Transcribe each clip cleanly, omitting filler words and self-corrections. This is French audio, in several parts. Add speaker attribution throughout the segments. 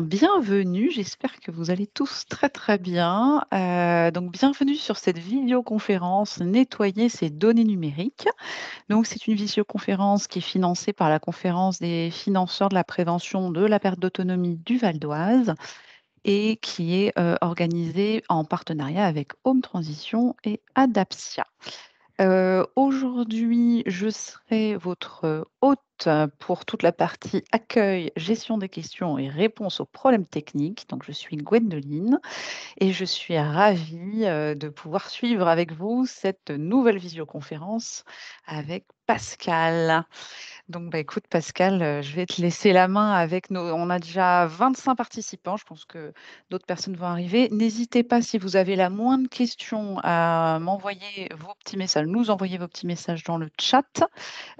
Speaker 1: Bienvenue, j'espère que vous allez tous très, très bien. Donc bienvenue sur cette vidéoconférence «Nettoyer ses données numériques». Donc c'est une visioconférence qui est financée par la conférence des financeurs de la prévention de la perte d'autonomie du Val d'Oise et qui est, organisée en partenariat avec Home Transition et Adaptia. Aujourd'hui, je serai votre, hôte pour toute la partie accueil, gestion des questions et réponses aux problèmes techniques. Donc je suis Gwendoline et je suis ravie, de pouvoir suivre avec vous cette nouvelle visioconférence avec Pascal. Donc, bah, écoute Pascal, je vais te laisser la main avec nos on a déjà 25 participants, je pense que d'autres personnes vont arriver. N'hésitez pas si vous avez la moindre question à m'envoyer vos petits messages, nous envoyer vos petits messages dans le chat.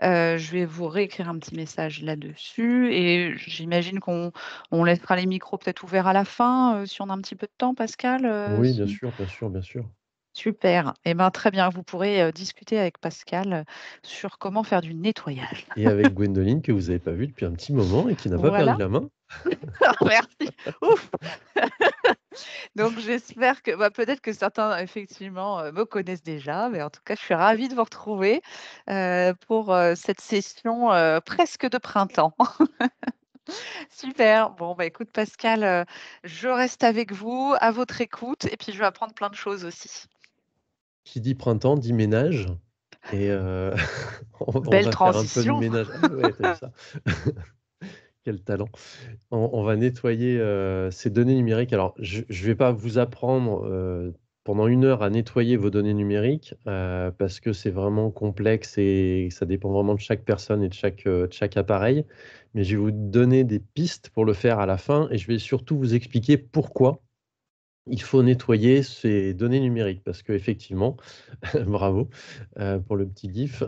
Speaker 1: Je vais vous réécrire un petit message là-dessus et j'imagine qu'on laissera les micros peut-être ouverts à la fin, si on a un petit peu de temps Pascal,
Speaker 2: Oui, bien
Speaker 1: si
Speaker 2: sûr, bien sûr, bien sûr.
Speaker 1: super et ben, très bien, vous pourrez, discuter avec Pascal, sur comment faire du nettoyage.
Speaker 2: Et avec Gwendoline que vous n'avez pas vue depuis un petit moment et qui n'a pas
Speaker 1: Voilà.
Speaker 2: perdu la main.
Speaker 1: Merci. Ouf! Donc j'espère que bah, peut-être que certains effectivement, me connaissent déjà, mais en tout cas, je suis ravie de vous retrouver, pour, cette session, presque de printemps. Super. Bon, bah, écoute Pascal, je reste avec vous, à votre écoute et puis je vais apprendre plein de choses aussi.
Speaker 2: Qui dit printemps dit ménage et on
Speaker 1: Belle
Speaker 2: va faire un peu de
Speaker 1: transition.
Speaker 2: ménage. Ah ouais, tu vu ça? Quel talent. On va nettoyer, ces données numériques. Alors je vais pas vous apprendre, pendant 1 heure à nettoyer vos données numériques, parce que c'est vraiment complexe et ça dépend vraiment de chaque personne et de chaque appareil. Mais je vais vous donner des pistes pour le faire à la fin et je vais surtout vous expliquer pourquoi il faut nettoyer ces données numériques parce qu'effectivement, bravo, pour le petit gif,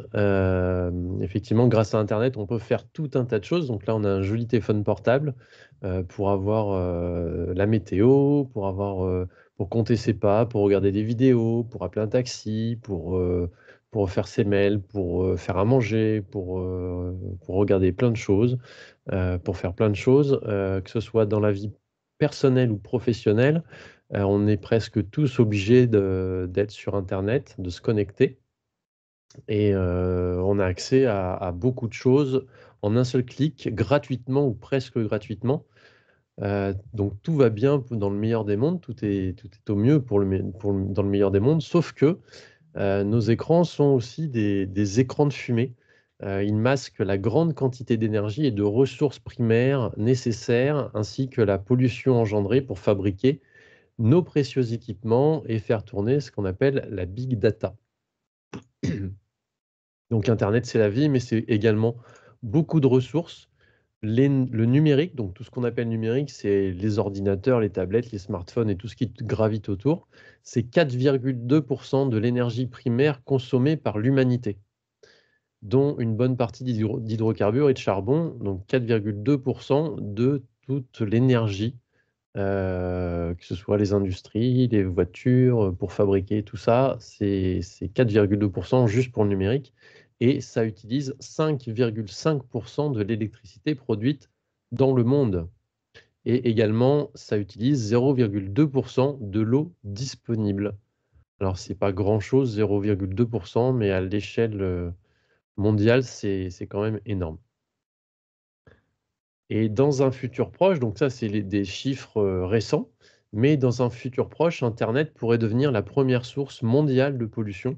Speaker 2: effectivement, grâce à internet, on peut faire tout un tas de choses. Donc là, on a un joli téléphone portable, pour avoir, la météo, pour compter ses pas, pour regarder des vidéos, pour appeler un taxi, pour faire ses mails, faire à manger, pour regarder plein de choses, pour faire plein de choses, que ce soit dans la vie personnelle ou professionnelle. On est presque tous obligés d'être sur internet, de se connecter et on a accès à beaucoup de choses en un seul clic, gratuitement ou presque gratuitement. Donc tout va bien dans le meilleur des mondes, tout est au mieux dans le meilleur des mondes, sauf que, nos écrans sont aussi des écrans de fumée. Ils masquent la grande quantité d'énergie et de ressources primaires nécessaires, ainsi que la pollution engendrée pour fabriquer nos précieux équipements et faire tourner ce qu'on appelle la big data. Donc internet, c'est la vie, mais c'est également beaucoup de ressources. Le numérique, donc tout ce qu'on appelle numérique, c'est les ordinateurs, les tablettes, les smartphones et tout ce qui gravite autour. C'est 4,2 de l'énergie primaire consommée par l'humanité, dont une bonne partie d'hydrocarbures et de charbon, donc 4,2 de toute l'énergie, que ce soit les industries, les voitures, pour fabriquer tout ça, c'est 4,2 juste pour le numérique et ça utilise 5,5 de l'électricité produite dans le monde et également ça utilise 0,2 de l'eau disponible. Alors c'est pas grand-chose, 0,2 mais à l'échelle, mondiale, c'est quand même énorme. Et dans un futur proche, donc ça, c'est des chiffres récents, mais dans un futur proche, Internet pourrait devenir la première source mondiale de pollution.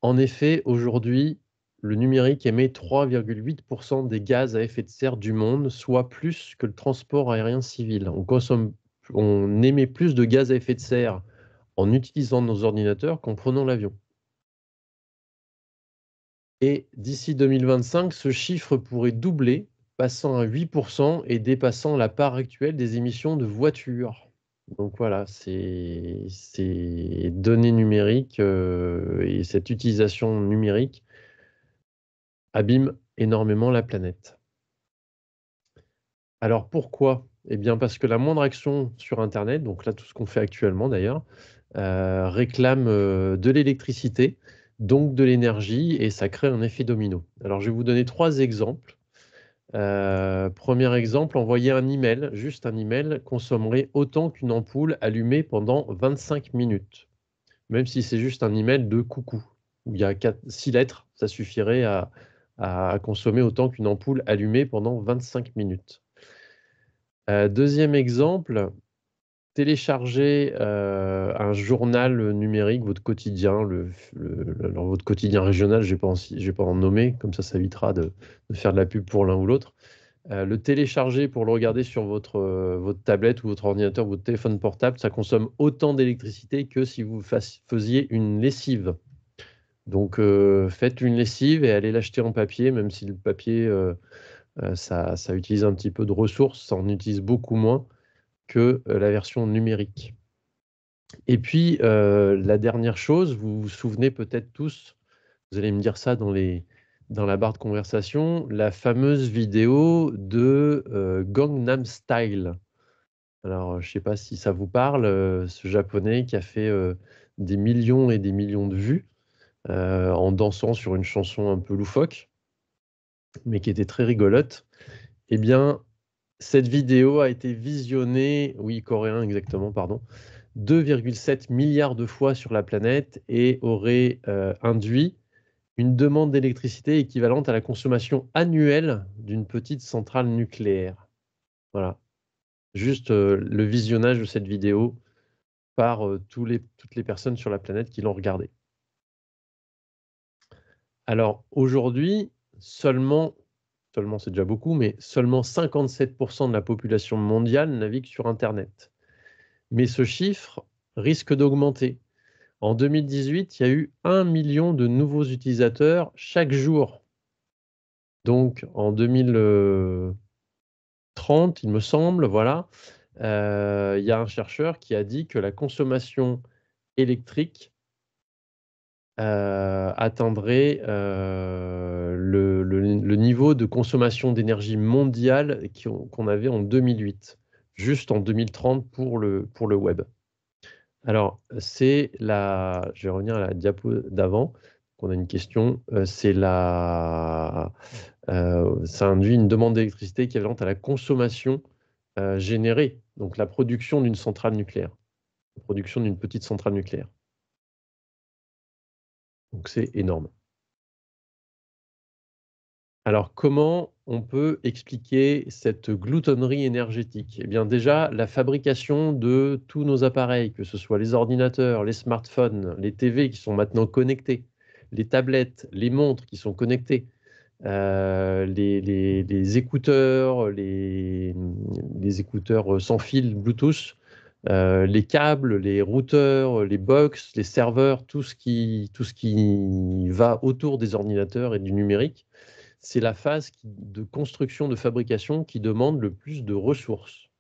Speaker 2: En effet, aujourd'hui, le numérique émet 3,8 des gaz à effet de serre du monde, soit plus que le transport aérien civil. On émet plus de gaz à effet de serre en utilisant nos ordinateurs qu'en prenant l'avion. Et d'ici 2025, ce chiffre pourrait doubler, passant à 8 et dépassant la part actuelle des émissions de voitures. Donc voilà, ces données numériques, et cette utilisation numérique abîme énormément la planète. Alors pourquoi? Eh bien parce que la moindre action sur internet, donc là tout ce qu'on fait actuellement d'ailleurs, réclame, de l'électricité, donc de l'énergie et ça crée un effet domino. Alors je vais vous donner 3 exemples. Premier exemple, envoyer un email, juste un email, consommerait autant qu'une ampoule allumée pendant 25 minutes. Même si c'est juste un email de coucou, où il y a 6 lettres, ça suffirait à consommer autant qu'une ampoule allumée pendant 25 minutes. Deuxième exemple, télécharger un journal numérique, votre quotidien, alors votre quotidien régional, je vais pas en nommer, comme ça évitera de faire de la pub pour l'un ou l'autre. Le télécharger pour le regarder sur votre tablette ou votre ordinateur ou votre téléphone portable, ça consomme autant d'électricité que si vous faisiez une lessive. Donc, faites une lessive et allez l'acheter en papier, même si le papier, ça utilise un petit peu de ressources, ça en utilise beaucoup moins que la version numérique. Et puis, la dernière chose, vous vous souvenez peut-être tous, vous allez me dire ça dans la barre de conversation, la fameuse vidéo de Gangnam Style. Alors, je ne sais pas si ça vous parle, ce japonais qui a fait des millions et des millions de vues en dansant sur une chanson un peu loufoque, mais qui était très rigolote. Eh bien, cette vidéo a été visionnée, oui, coréen exactement, pardon, 2,7 milliards de fois sur la planète et aurait induit une demande d'électricité équivalente à la consommation annuelle d'une petite centrale nucléaire. Voilà. Juste le visionnage de cette vidéo par toutes les personnes sur la planète qui l'ont regardée. Alors aujourd'hui, seulement c'est déjà beaucoup, mais seulement 57% de la population mondiale navigue sur internet. Mais ce chiffre risque d'augmenter. En 2018, il y a eu 1 million de nouveaux utilisateurs chaque jour. Donc en 2030, il me semble, voilà, il y a un chercheur qui a dit que la consommation électrique atteindrait le niveau de consommation d'énergie mondiale qu'on avait en 2008, juste en 2030 pour le web. Alors, je vais revenir à la diapo d'avant, on a une question, ça induit une demande d'électricité équivalente à la consommation générée, donc la production d'une centrale nucléaire, la production d'une petite centrale nucléaire. Donc c'est énorme. Alors, comment on peut expliquer cette gloutonnerie énergétique? Eh bien, déjà, la fabrication de tous nos appareils, que ce soit les ordinateurs, les smartphones, les TV qui sont maintenant connectés, les tablettes, les montres qui sont connectées, les écouteurs, les écouteurs sans fil Bluetooth, les câbles, les routeurs, les box, les serveurs, tout ce qui va autour des ordinateurs et du numérique, c'est la phase de construction, de fabrication qui demande le plus de ressources.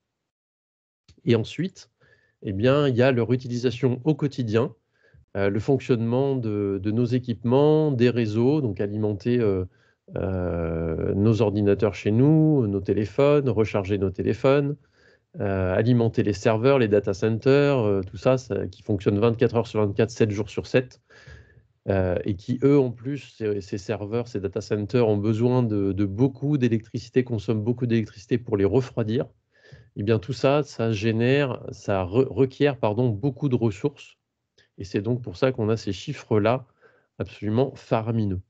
Speaker 2: Et ensuite, eh bien, il y a leur utilisation au quotidien, le fonctionnement de nos équipements, des réseaux, donc alimenter nos ordinateurs chez nous, nos téléphones, recharger nos téléphones, alimenter les serveurs, les data centers, tout ça, qui fonctionne 24 heures sur 24, 7 jours sur 7. Et qui, eux, en plus, ces serveurs, ces data centers ont besoin de beaucoup d'électricité, consomment beaucoup d'électricité pour les refroidir. Et bien tout ça, ça requiert beaucoup de ressources. Et c'est donc pour ça qu'on a ces chiffres-là absolument faramineux.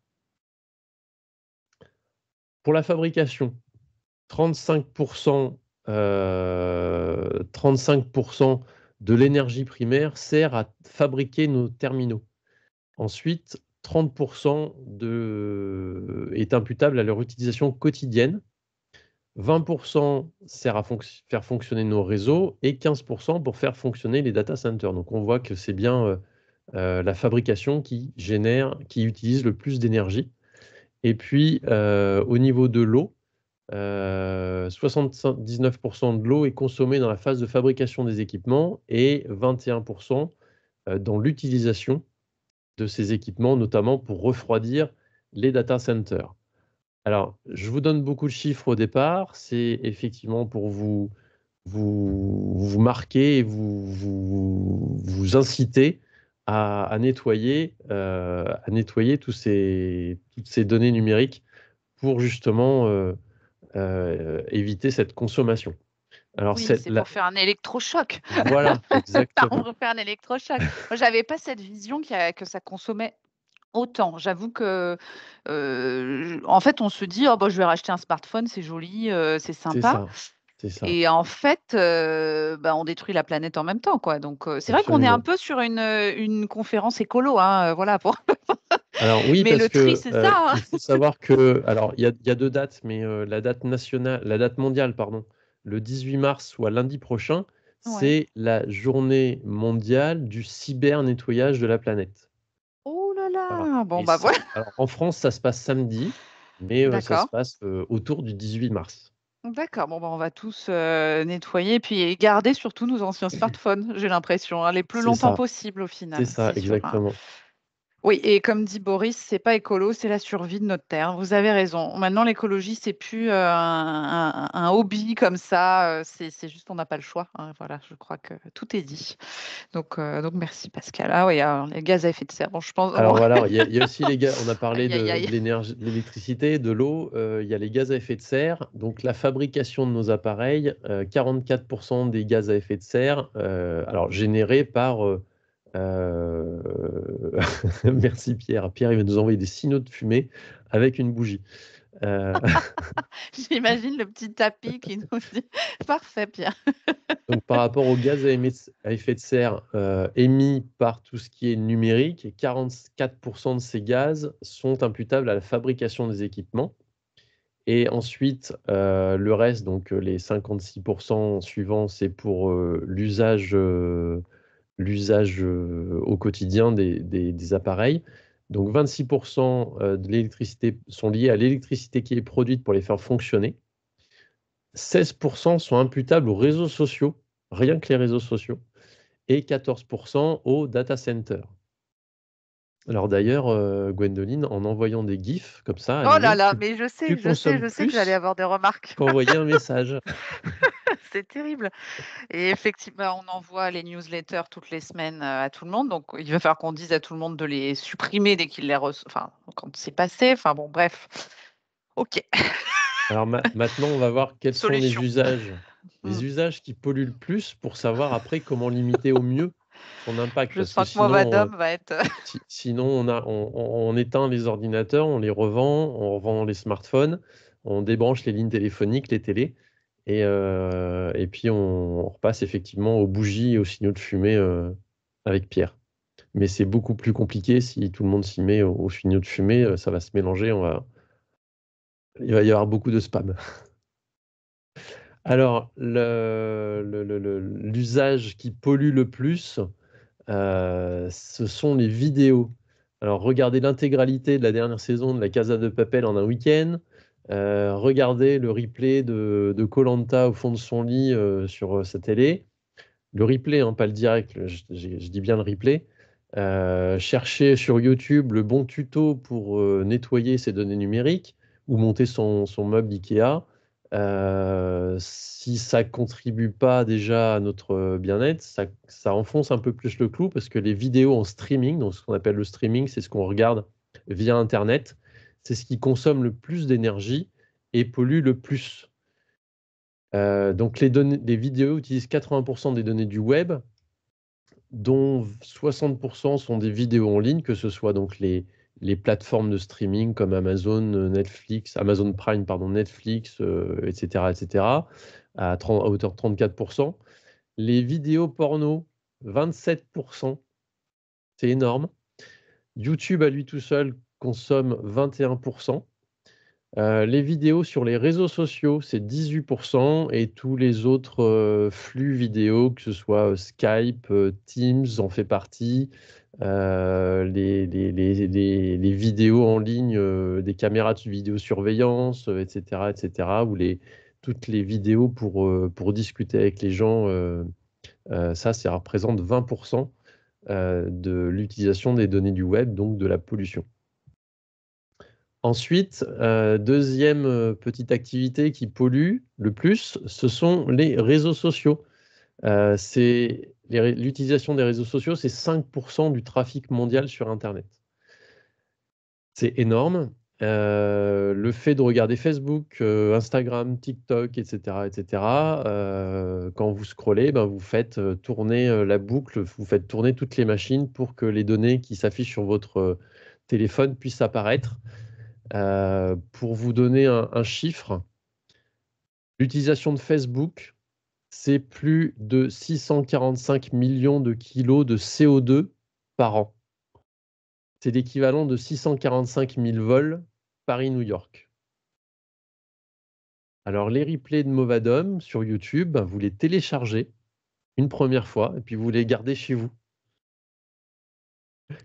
Speaker 2: Pour la fabrication, 35%, 35% de l'énergie primaire sert à fabriquer nos terminaux. Ensuite, 30% est imputable à leur utilisation quotidienne, 20% sert à faire fonctionner nos réseaux et 15% pour faire fonctionner les data centers. Donc on voit que c'est bien la fabrication qui utilise le plus d'énergie. Et puis au niveau de l'eau, 79% de l'eau est consommée dans la phase de fabrication des équipements et 21% dans l'utilisation de ces équipements, notamment pour refroidir les data centers. Alors, je vous donne beaucoup de chiffres au départ, c'est effectivement pour vous marquer et vous inciter à nettoyer toutes ces données numériques pour justement éviter cette consommation. Alors
Speaker 1: Oui, c'est pour faire un électrochoc.
Speaker 2: voilà, exactement.
Speaker 1: On refait un électrochoc. Moi, j'avais pas cette vision que ça consommait autant. J'avoue que, en fait, on se dit: «Oh bah, je vais racheter un smartphone, c'est joli, c'est
Speaker 2: C'est
Speaker 1: sympa»
Speaker 2: ça, c'est ça,
Speaker 1: et en fait, bah, on détruit la planète en même temps, quoi. Donc, c'est vrai qu'on est un
Speaker 2: absolument.
Speaker 1: peu sur une conférence écolo, hein, voilà pour
Speaker 2: Alors oui,
Speaker 1: mais
Speaker 2: parce
Speaker 1: le tri,
Speaker 2: que,
Speaker 1: c'est ça, hein.
Speaker 2: il faut savoir que alors il y a 2 dates, mais la date mondiale, pardon, le 18 mars, soit lundi prochain,
Speaker 1: Ouais.
Speaker 2: c'est la journée mondiale du cyber-nettoyage de la planète.
Speaker 1: Oh là
Speaker 2: Voilà
Speaker 1: là! Bon,
Speaker 2: et
Speaker 1: bah,
Speaker 2: ça
Speaker 1: voilà,
Speaker 2: alors en France, ça se passe samedi, mais ça se
Speaker 1: d'accord.
Speaker 2: passe, autour du 18 mars.
Speaker 1: D'accord, bon, bah, on va tous, nettoyer puis garder surtout nos anciens smartphones, j'ai l'impression, hein, les plus
Speaker 2: C'est
Speaker 1: longtemps
Speaker 2: ça,
Speaker 1: possible au
Speaker 2: c'est
Speaker 1: final.
Speaker 2: ça,
Speaker 1: C'est sûr, hein.
Speaker 2: exactement.
Speaker 1: Oui et comme dit Boris, c'est pas écolo, c'est la survie de notre terre. Vous avez raison. Maintenant l'écologie, c'est plus, un hobby comme ça, c'est juste on n'a pas le choix, hein, voilà, je crois que tout est dit. Donc merci Pascal. Ah oui, alors les gaz à effet de serre, bon je pense bon
Speaker 2: Alors voilà, il y a aussi les gaz on a parlé
Speaker 1: aïe, aïe,
Speaker 2: de
Speaker 1: aïe.
Speaker 2: l'énergie de l'électricité, de l'eau, il y a les gaz à effet de serre. Donc la fabrication de nos appareils, 44 des gaz à effet de serre, alors générés par, heu merci Pierre. Pierre, il va nous envoyer des signaux de fumée avec une bougie. Heu,
Speaker 1: J'imagine le petit tapis qui nous dit parfait Pierre.
Speaker 2: donc par rapport aux gaz à effet de serre, émis par tout ce qui est numérique, 44 de ces gaz sont imputables à la fabrication des équipements. Et ensuite, le reste, donc les 56 suivants, c'est pour, l'usage au quotidien des appareils. Donc 26 de l'électricité sont liés à l'électricité qui est produite pour les faire fonctionner. 16 sont imputables aux réseaux sociaux, rien que les réseaux sociaux et 14 aux data centers. Alors d'ailleurs, Gwendoline, en envoyant des gifs comme ça
Speaker 1: Oh là
Speaker 2: animés,
Speaker 1: là,
Speaker 2: tu
Speaker 1: mais je sais,
Speaker 2: tu
Speaker 1: je sais,
Speaker 2: consommes
Speaker 1: je sais que j'allais
Speaker 2: plus
Speaker 1: avoir des remarques.
Speaker 2: qu'envoyer un message.
Speaker 1: C'est terrible et effectivement, on envoie les newsletters toutes les semaines, à tout le monde, donc il va falloir qu'on dise à tout le monde de les supprimer dès qu'ils les enfin, quand c'est passé, enfin bon bref. OK,
Speaker 2: Alors maintenant, on va voir quels sont
Speaker 1: solution. Mmh.
Speaker 2: les usages qui polluent le plus pour savoir après comment limiter au mieux son impact.
Speaker 1: Je
Speaker 2: Parce que
Speaker 1: sens que mon
Speaker 2: sinon,
Speaker 1: Vadom va être
Speaker 2: sinon on éteint les ordinateurs, on les revend, on revend les smartphones, on débranche les lignes téléphoniques, les télés et puis on repasse effectivement aux bougies et aux signaux de fumée, avec Pierre. Mais c'est beaucoup plus compliqué si tout le monde s'y met aux signaux de fumée, ça va se mélanger, il va y avoir beaucoup de spam. Alors, l'usage qui pollue le plus, ce sont les vidéos. Alors, regarder l'intégralité de la dernière saison de La Casa de Papel en un week-end, regarder le replay de koh au fond de son lit, sur, sa télé. Le replay, hein, pas le direct, je dis bien le replay. Chercher sur YouTube le bon tuto pour, nettoyer ses données numériques ou monter son meuble IKEA. Si ça contribue pas déjà à notre, bien-être, ça enfonce un peu plus le clou parce que les vidéos en streaming, donc ce qu'on appelle le streaming, c'est ce qu'on regarde via internet, c'est ce qui consomme le plus d'énergie et pollue le plus. Donc les vidéos utilisent 80 des données du web, dont 60 sont des vidéos en ligne, que ce soit donc les plateformes de streaming comme Netflix, Amazon Prime, pardon, Netflix, et cetera, à hauteur de 34. Les vidéos porno, 27, c'est énorme. YouTube à lui tout seul consomme 21. Les vidéos sur les réseaux sociaux, c'est 18 et tous les autres, flux vidéo, que ce soit, Skype, Teams en fait partie, les vidéos en ligne, des caméras de vidéosurveillance, et cetera, ou toutes les vidéos pour discuter avec les gens, ça représente 20 de l'utilisation des données du web, donc de la pollution. Ensuite, 2e, petite activité qui pollue le plus, ce sont les réseaux sociaux. C'est l'utilisation des réseaux sociaux, c'est 5 du trafic mondial sur internet. C'est énorme Le fait de regarder Facebook, Instagram, TikTok, et cetera, quand vous scrollez, ben, vous faites tourner la boucle, vous faites tourner toutes les machines pour que les données qui s'affichent sur votre téléphone puissent apparaître. Pour vous donner un chiffre, l'utilisation de Facebook, c'est plus de 645 millions de kilos de CO2 par an. C'est l'équivalent de 645 000 vols Paris-New York. Alors, les replays de Movadom sur YouTube, ben, vous les téléchargez une première fois et puis vous les gardez chez vous.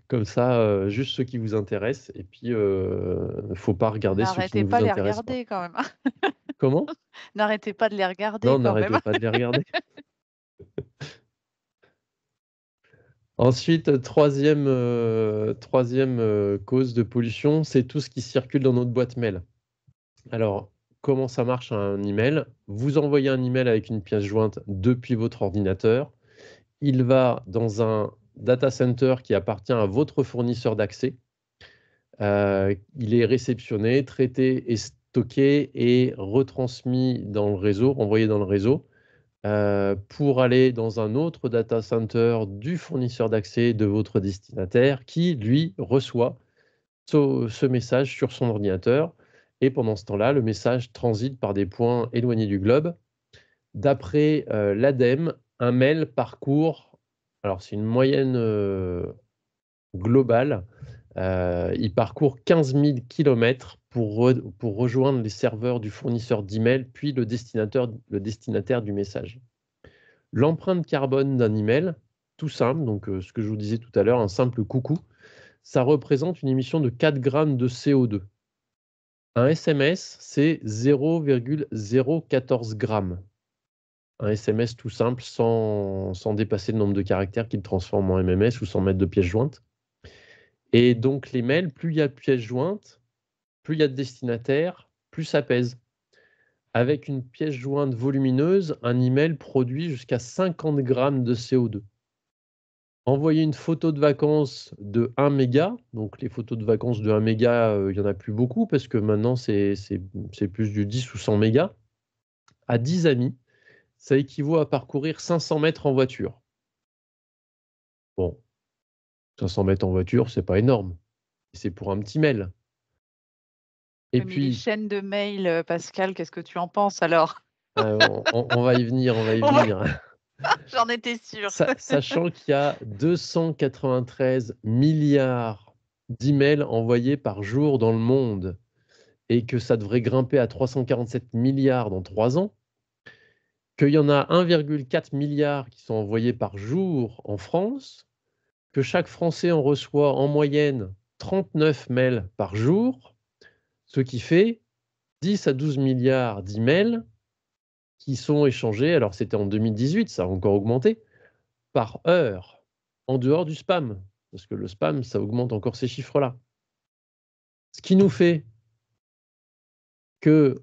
Speaker 2: Comme ça, juste ceux qui vous intéressent et puis faut pas regarder ceux qui
Speaker 1: N'arrêtez
Speaker 2: ne
Speaker 1: pas
Speaker 2: vous
Speaker 1: de les
Speaker 2: intéressent pas.
Speaker 1: regarder quand même.
Speaker 2: Comment?
Speaker 1: N'arrêtez pas de les regarder
Speaker 2: Non,
Speaker 1: quand même.
Speaker 2: n'arrêtez pas de les regarder. Ensuite, troisième cause de pollution, c'est tout ce qui circule dans notre boîte mail. Alors, comment ça marche un email? Vous envoyez un email avec une pièce jointe depuis votre ordinateur. Il va dans un data center qui appartient à votre fournisseur d'accès. Il est réceptionné, traité et stocké et retransmis dans le réseau, envoyé dans le réseau, pour aller dans un autre data center du fournisseur d'accès de votre destinataire qui, lui, reçoit ce message sur son ordinateur. Et pendant ce temps-là, le message transite par des points éloignés du globe. D'après l'ADEME, un mail parcourt, alors c'est une moyenne globale, il parcourt 15 000 kilomètres pour rejoindre les serveurs du fournisseur d'email, puis le destinataire du message. L'empreinte carbone d'un email, tout simple, donc ce que je vous disais tout à l'heure, un simple coucou, ça représente une émission de 4 grammes de CO2. Un SMS, c'est 0,014 grammes. Un SMS tout simple, sans dépasser le nombre de caractères qu'il transforme en MMS ou sans mettre de pièce jointe. Et donc les mails, plus il y a de pièces jointes, plus il y a de destinataires, plus ça pèse. Avec une pièce jointe volumineuse, un email produit jusqu'à 50 grammes de CO2. Envoyer une photo de vacances de 1 méga, donc les photos de vacances de 1 méga, il n'y en a plus beaucoup parce que maintenant c'est plus du 10 ou 100 mégas, à 10 amis, ça équivaut à parcourir 500 mètres en voiture. Bon, 500 mètres en voiture, c'est pas énorme. C'est pour un petit mail. Et
Speaker 1: Oui, mais les
Speaker 2: puis,
Speaker 1: chaînes de mails, Pascal, qu'est-ce que tu en penses alors?
Speaker 2: on va y venir, on va y
Speaker 1: On va
Speaker 2: venir.
Speaker 1: J'en étais sûre.
Speaker 2: Sachant qu'il y a 293 milliards d'emails envoyés par jour dans le monde et que ça devrait grimper à 347 milliards dans 3 ans, qu'il y en a 1,4 milliard qui sont envoyés par jour en France, que chaque Français en reçoit en moyenne 39 mails par jour, ce qui fait 10 à 12 milliards d'emails qui sont échangés, alors c'était en 2018, ça a encore augmenté, par heure, en dehors du spam, parce que le spam, ça augmente encore ces chiffres-là. Ce qui nous fait que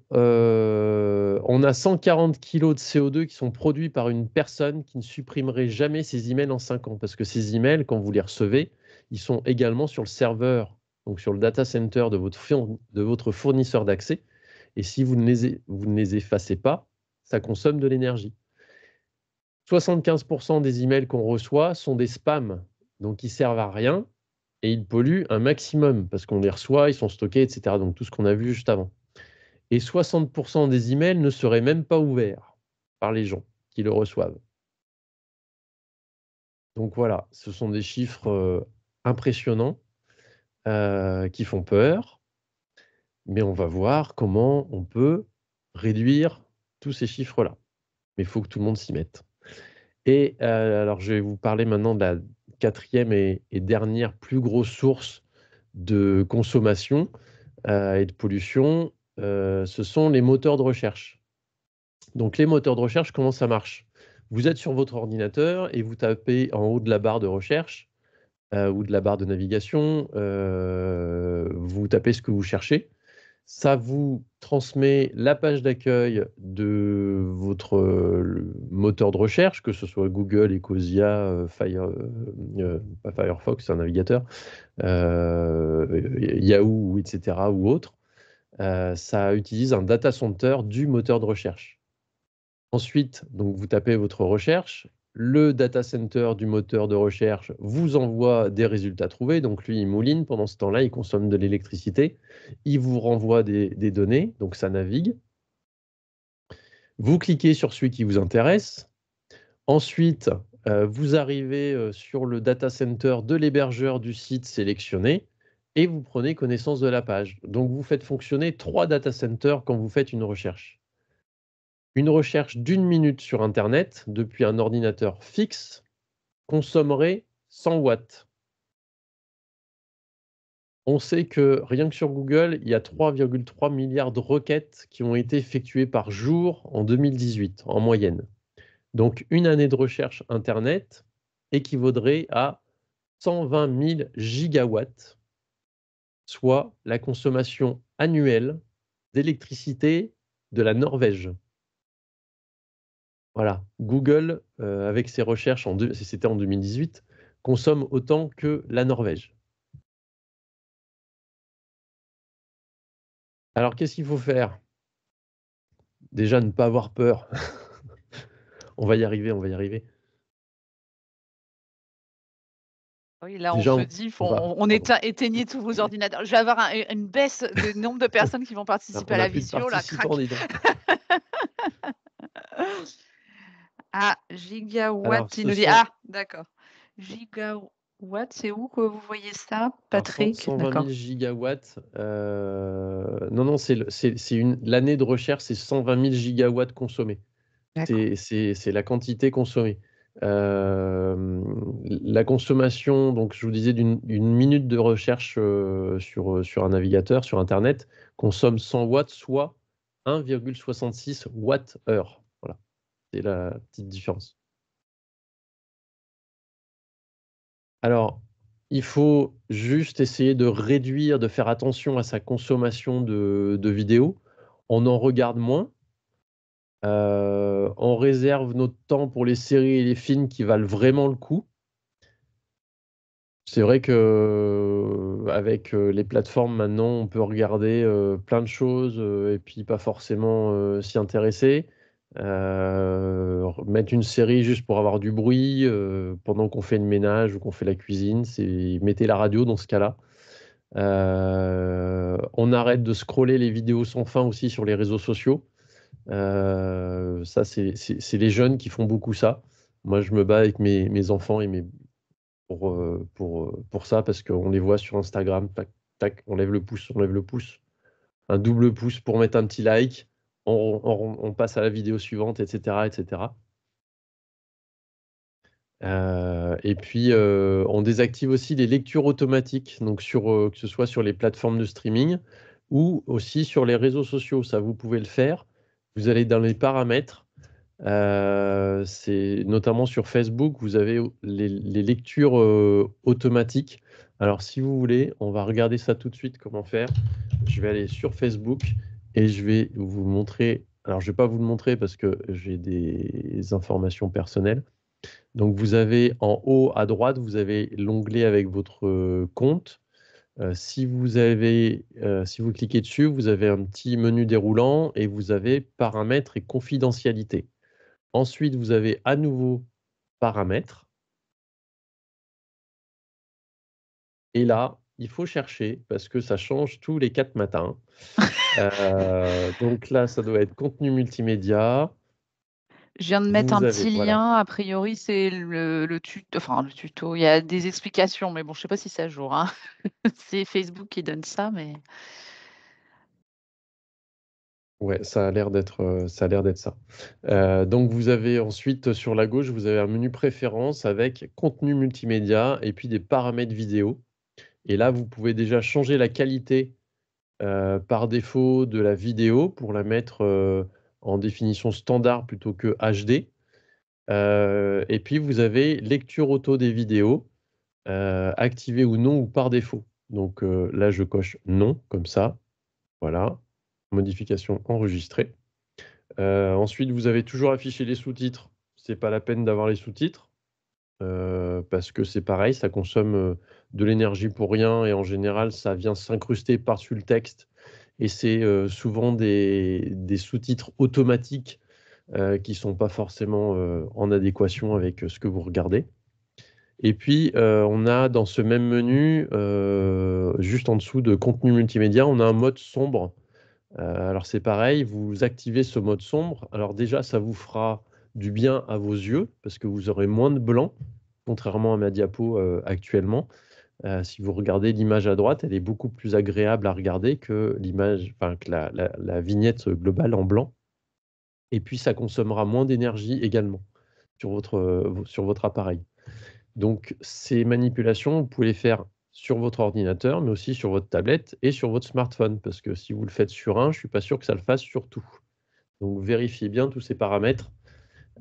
Speaker 2: on a 140 kilos de CO2 qui sont produits par une personne qui ne supprimerait jamais ses emails en 5 ans, parce que ces emails, quand vous les recevez, ils sont également sur le serveur, donc sur le data center de votre fournisseur d'accès, et si vous ne les effacez pas, ça consomme de l'énergie. 75% des emails qu'on reçoit sont des spams, donc ils servent à rien et ils polluent un maximum parce qu'on les reçoit, ils sont stockés, etc. Donc tout ce qu'on a vu juste avant. Et 60% des emails ne seraient même pas ouverts par les gens qui le reçoivent. Donc voilà, ce sont des chiffres impressionnants qui font peur, mais on va voir comment on peut réduire tous ces chiffres-là. Mais il faut que tout le monde s'y mette. Et alors, je vais vous parler maintenant de la quatrième et dernière plus grosse source de consommation et de pollution, ce sont les moteurs de recherche. Donc les moteurs de recherche, comment ça marche? Vous êtes sur votre ordinateur et vous tapez en haut de la barre de recherche ou de la barre de navigation, vous tapez ce que vous cherchez. Ça vous transmet la page d'accueil de votre moteur de recherche, que ce soit Google, Ecosia, pas Firefox, c'est un navigateur, Yahoo, etc. ou autre. Ça utilise un data center du moteur de recherche. Ensuite, donc, vous tapez votre recherche. Le data center du moteur de recherche vous envoie des résultats trouvés. Donc, lui, il mouline. Pendant ce temps-là, il consomme de l'électricité. Il vous renvoie des données. Donc, ça navigue. Vous cliquez sur celui qui vous intéresse. Ensuite, vous arrivez sur le data center de l'hébergeur du site sélectionné et vous prenez connaissance de la page. Donc, vous faites fonctionner 3 data centers quand vous faites une recherche. Une recherche d'1 minute sur Internet depuis un ordinateur fixe consommerait 100 watts. On sait que rien que sur Google, il y a 3,3 milliards de requêtes qui ont été effectuées par jour en 2018, en moyenne. Donc, une année de recherche Internet équivaudrait à 120 000 gigawatts, soit la consommation annuelle d'électricité de la Norvège. Voilà, Google, avec ses recherches, c'était en 2018, consomme autant que la Norvège. Alors, qu'est-ce qu'il faut faire? Déjà, ne pas avoir peur. On va y arriver, on va y arriver.
Speaker 1: Oui, là, on
Speaker 2: Déjà,
Speaker 1: se
Speaker 2: on
Speaker 1: dit,
Speaker 2: on va
Speaker 1: on
Speaker 2: pardon.
Speaker 1: éteignez tous vos ordinateurs. Je vais avoir une baisse de nombre de personnes qui vont participer
Speaker 2: On
Speaker 1: à
Speaker 2: n'a
Speaker 1: la
Speaker 2: plus de
Speaker 1: visio, là,
Speaker 2: participants,
Speaker 1: crac.
Speaker 2: dis donc.
Speaker 1: Ah,
Speaker 2: Alors,
Speaker 1: gigawatt, il
Speaker 2: ce
Speaker 1: nous dit.
Speaker 2: sont
Speaker 1: Ah, d'accord. Gigawatt, c'est où que vous voyez ça,
Speaker 2: alors
Speaker 1: Patrick?
Speaker 2: 120
Speaker 1: D'accord.
Speaker 2: 000 gigawatts, non, l'année de recherche, c'est 120 000 gigawatts consommés.
Speaker 1: D'accord.
Speaker 2: C'est la quantité consommée. La consommation, donc je vous disais, d'une minute de recherche sur un navigateur, sur Internet, consomme 100 watts, soit 1,66 watts-heure. Voilà, c'est la petite différence. Alors, il faut juste essayer de réduire, de faire attention à sa consommation de vidéos. On en regarde moins. On réserve notre temps pour les séries et les films qui valent vraiment le coup. C'est vrai qu'avec les plateformes maintenant, on peut regarder, plein de choses, et puis pas forcément, s'y intéresser. Mettre une série juste pour avoir du bruit, pendant qu'on fait le ménage ou qu'on fait la cuisine, mettez la radio dans ce cas-là. On arrête de scroller les vidéos sans fin aussi sur les réseaux sociaux. Ça, c'est les jeunes qui font beaucoup ça. Moi, je me bats avec mes enfants et pour ça, parce qu'on les voit sur Instagram, tac, tac, on lève le pouce, on lève le pouce. Un double pouce pour mettre un petit like, on passe à la vidéo suivante, etc., etc. Et puis, on désactive aussi les lectures automatiques, donc que ce soit sur les plateformes de streaming ou aussi sur les réseaux sociaux. Ça, vous pouvez le faire. Vous allez dans les paramètres. C'est notamment sur Facebook, vous avez les lectures automatiques. Alors, si vous voulez, on va regarder ça tout de suite, comment faire. Je vais aller sur Facebook et je vais vous montrer. Alors, je ne vais pas vous le montrer parce que j'ai des informations personnelles. Donc, vous avez en haut à droite, vous avez l'onglet avec votre compte. Si vous cliquez dessus, vous avez un petit menu déroulant et vous avez paramètres et confidentialité. Ensuite, vous avez à nouveau paramètres. Et là, il faut chercher parce que ça change tous les 4 matins. Donc là, ça doit être contenu multimédia.
Speaker 1: Je viens de mettre un
Speaker 2: Vous avez
Speaker 1: petit
Speaker 2: voilà.
Speaker 1: lien. A priori, c'est le tuto. Il y a des explications, mais bon, je sais pas si c'est à jour, hein. C'est Facebook qui donne ça, mais
Speaker 2: Ouais, ça a l'air d'être ça. Donc vous avez ensuite sur la gauche, vous avez un menu préférences avec contenu multimédia et puis des paramètres vidéo. Et là, vous pouvez déjà changer la qualité par défaut de la vidéo pour la mettre en définition standard plutôt que HD. Et puis vous avez lecture auto des vidéos, activée ou non ou par défaut. Donc là, je coche non, comme ça. Voilà, modification enregistrée. Ensuite, vous avez toujours affiché les sous-titres. C'est pas la peine d'avoir les sous-titres, parce que c'est pareil, ça consomme, de l'énergie pour rien et en général, ça vient s'incruster par-dessus le texte et c'est, souvent des sous-titres automatiques, qui sont pas forcément, en adéquation avec, ce que vous regardez. Et puis, on a dans ce même menu, juste en dessous de contenu multimédia, on a un mode sombre. Alors c'est pareil, vous activez ce mode sombre. Alors déjà, ça vous fera du bien à vos yeux parce que vous aurez moins de blanc, contrairement à ma diapo, actuellement. Si vous regardez l'image à droite, elle est beaucoup plus agréable à regarder que l'image, enfin que la vignette globale en blanc et puis ça consommera moins d'énergie également sur votre appareil. Donc ces manipulations, vous pouvez les faire sur votre ordinateur, mais aussi sur votre tablette et sur votre smartphone, parce que si vous le faites sur un, je suis pas sûr que ça le fasse sur tout. Donc vérifiez bien tous ces paramètres,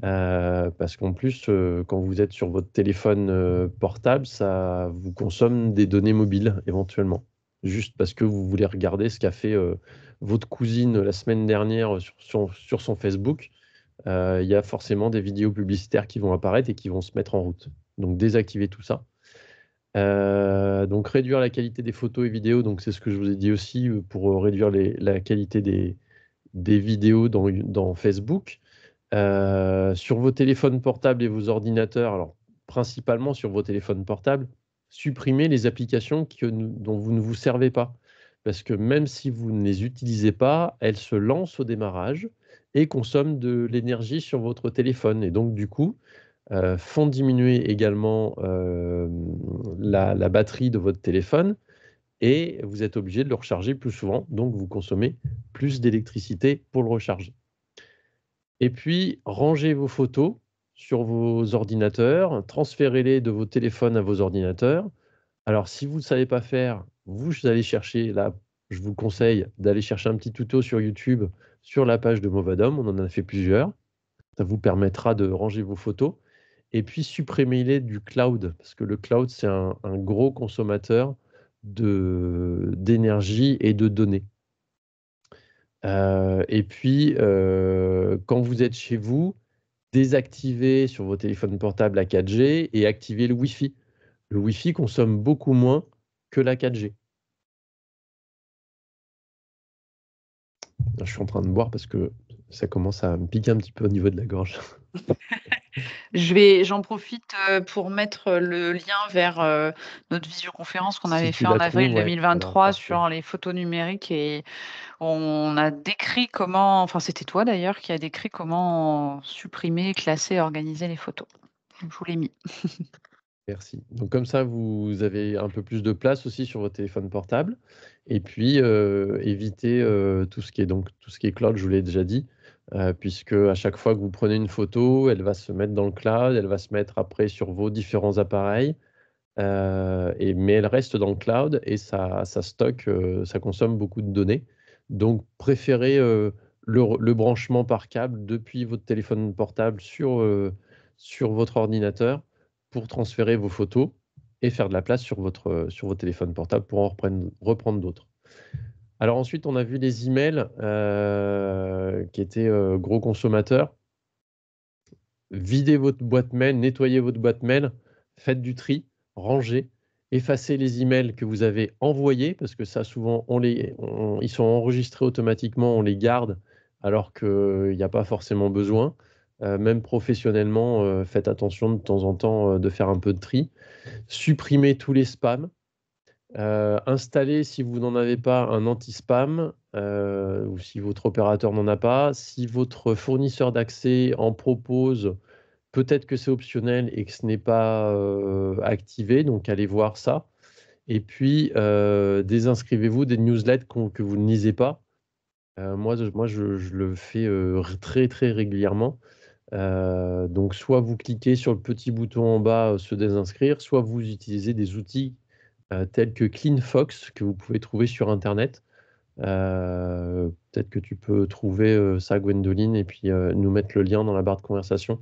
Speaker 2: parce qu'en plus, quand vous êtes sur votre téléphone, portable, ça vous consomme des données mobiles éventuellement. Juste parce que vous voulez regarder ce qu'a fait, votre cousine la semaine dernière, sur son Facebook, il y a forcément des vidéos publicitaires qui vont apparaître et qui vont se mettre en route. Donc désactivez tout ça. Donc réduire la qualité des photos et vidéos, donc c'est ce que je vous ai dit aussi, pour, réduire la qualité des vidéos dans Facebook. Sur vos téléphones portables et vos ordinateurs, alors principalement sur vos téléphones portables, supprimez les applications dont vous ne vous servez pas. Parce que même si vous ne les utilisez pas, elles se lancent au démarrage et consomment de l'énergie sur votre téléphone et donc du coup, font diminuer également, la batterie de votre téléphone et vous êtes obligé de le recharger plus souvent, donc vous consommez plus d'électricité pour le recharger. Et puis, rangez vos photos sur vos ordinateurs, transférez-les de vos téléphones à vos ordinateurs. Alors, si vous ne savez pas faire, vous allez chercher, là, je vous conseille d'aller chercher un petit tuto sur YouTube, sur la page de Movadom, on en a fait plusieurs. Ça vous permettra de ranger vos photos et puis supprimez-les du cloud, parce que le cloud, c'est un gros consommateur d'énergie et de données. Et puis, quand vous êtes chez vous, désactivez sur vos téléphones portables la 4G et activez le Wi-Fi. Le Wi-Fi consomme beaucoup moins que la 4G. Je suis en train de boire parce que ça commence à me piquer un petit peu au niveau de la gorge.
Speaker 1: J'en profite, pour mettre le lien vers, notre visioconférence qu'on
Speaker 2: Si
Speaker 1: avait
Speaker 2: tu
Speaker 1: fait en
Speaker 2: la
Speaker 1: avril
Speaker 2: trouves, ouais, alors
Speaker 1: 2023
Speaker 2: parfait.
Speaker 1: sur les photos numériques et on a décrit comment enfin, c'était toi d'ailleurs qui a décrit comment supprimer, classer, organiser les photos. Donc je vous l'ai mis.
Speaker 2: Merci. Donc comme ça, vous avez un peu plus de place aussi sur votre téléphone portable et puis, évitez, tout ce qui est cloud, je vous l'ai déjà dit, puisque à chaque fois que vous prenez une photo, elle va se mettre dans le cloud, elle va se mettre après sur vos différents appareils, mais elle reste dans le cloud et ça stocke, ça consomme beaucoup de données. Donc préférez, le branchement par câble depuis votre téléphone portable sur votre ordinateur pour transférer vos photos et faire de la place sur votre téléphone portable pour en reprendre d'autres. Alors ensuite, on a vu les emails, qui étaient, gros consommateurs. Videz votre boîte mail, nettoyez votre boîte mail, faites du tri, rangez, effacez les emails que vous avez envoyés parce que ça souvent ils sont enregistrés automatiquement, on les garde alors qu'il y a pas forcément besoin. Même professionnellement, faites attention de temps en temps, de faire un peu de tri. Supprimez tous les spams. Installez, si vous n'en avez pas, un anti-spam, ou si votre opérateur n'en a pas. Si votre fournisseur d'accès en propose, peut-être que c'est optionnel et que ce n'est pas, activé, donc allez voir ça et puis, désinscrivez-vous des newsletters que vous ne lisez pas. Je le fais, très, très régulièrement. Donc soit vous cliquez sur le petit bouton en bas, se désinscrire, soit vous utilisez des outils, tels que CleanFox que vous pouvez trouver sur internet. Peut-être que tu peux trouver, ça Gwendoline et puis, nous mettre le lien dans la barre de conversation.